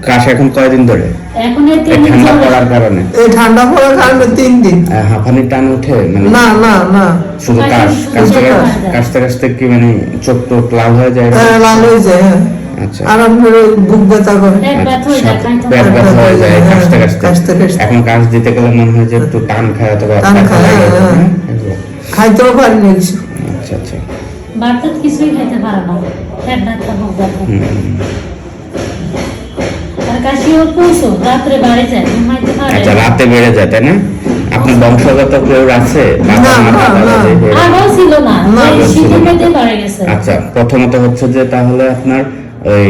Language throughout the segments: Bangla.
কাশ এখন কয়দিন ধরে? এখন এই এই 3 দিন ঠান্ডা ধরে। পড়ার কারণে? এই ঠান্ডা পড়ার কারণে 3 দিন। হাঁপানির টান ওঠে মানে? না না না, শুধু কাশ কাশতে কাশতে কি মানে চোখ টোক লাল হয়ে যায়? লাল হয়ে যায়। হ্যাঁ, আচ্ছা, আর আমার বুক ব্যথা করে, পেট ব্যথা হয়ে যায় কাশতে কাশতে কাশতে। কাশতে। এখন কাশ দিতে গেলে মনে হয় যে একটু টান খায় অথবা টান ব্যথা খায়, লাগে, হ্যাঁ। হ্যাঁ? খাইতেও পারি না কিছু। আচ্ছা আচ্ছা। বাড়তে কিছুই খেতে পারে না, পেট ব্যথা বুক ব্যথা আর কাশিও প্রচুর, রাত্রে বাড়ি যায়, ঘুমাইতে পারে আচ্ছা, রাতে বেড়ে যায় তাই না? আপনার বংশগত কেউ আছে? বাবা না, মা না, দাদা না। দাদি? আগেও ছিল না, না, এই আগেও ছিল শীতের না। মধ্যে বাড়ে গেছে। আচ্ছা, প্রথমত হচ্ছে যে তাহলে আপনার ওই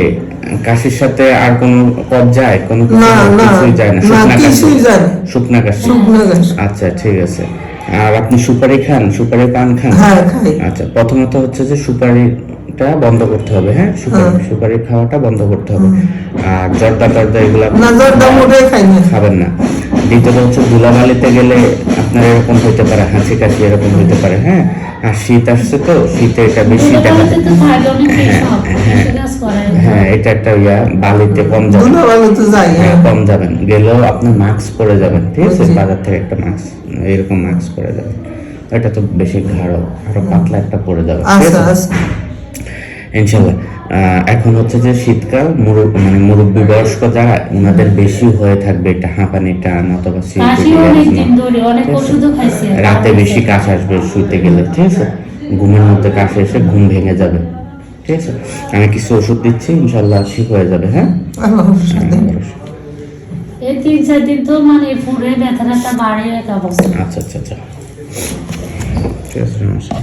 কাশির সাথে আর কোন পদ যায়? কোন না না কিছুই যায় না? না, শুকনা কাশি? কিছুই যায় না। শুকনা কাশি? শুকনো গাছ। আচ্ছা, ঠিক আছে। আর আপনি সুপারি খান? সুপারি পান খান? হ্যাঁ, খাই। আচ্ছা, প্রথমত হচ্ছে যে সুপারিটা বন্ধ করতে হবে, হ্যাঁ? সুপারি খাওয়াটা বন্ধ করতে হবে। আর জর্দা টর্দা এগুলা না, জর্দা মোটেই খাই না। খাবেন না। দ্বিতীয়ত হচ্ছে ধুলাবালিতে গেলে আপনার এরকম হইতে পারে, হাঁচি কাশি এরকম হইতে পারে, হ্যাঁ? আর শীত আসছে তো, শীতে এটা বেশি দেখা ধুলাবালিতে যায়। তো থাকে অনেক হ্যাঁ, সব, হ্যাঁ। কাজ করে। হ্যাঁ, এটা একটা বালিতে কম যাবেন। ধুলাবালি তো যাই। হ্যাঁ, হ্যাঁ, কম যাবেন। গেলেও আপনি মাস্ক পরে যাবেন, ঠিক আছে? বুঝছি। বাজার থেকে একটা মাস্ক, এরকম মাস্ক পরে যাবেন। এটা তো বেশি আরো পাতলা একটা পরে যাবে, ঠিক আচ্ছা আছে? আচ্ছা। ইনশাল্লাহ। এখন হচ্ছে যে শীতকাল, মানে মুরব্বী বয়স্ক যারা, ওনাদের বেশি হয়ে থাকবে এটা হাঁপানি টান অথবা কাশি অনেক দিন ধরে, অনেক ওষুধও খাইছে। রাতে বেশি কাশ আসবে শুইতে গেলে, ঠিক আছে? ঘুমের মধ্যে কাশ এসে ঘুম ভেঙে যাবে, ঠিক আছে? আমি কিছু ওষুধ দিচ্ছি, ইনশাল্লাহ ঠিক হয়ে যাবে, হ্যাঁ? আল্লাহর সাথে। এই 3-4 দিন তো মানে পুরে ব্যথা বাড়ে এক অবস্থা। আচ্ছা আচ্ছা আচ্ছা, ঠিক আছে, নমস্কার।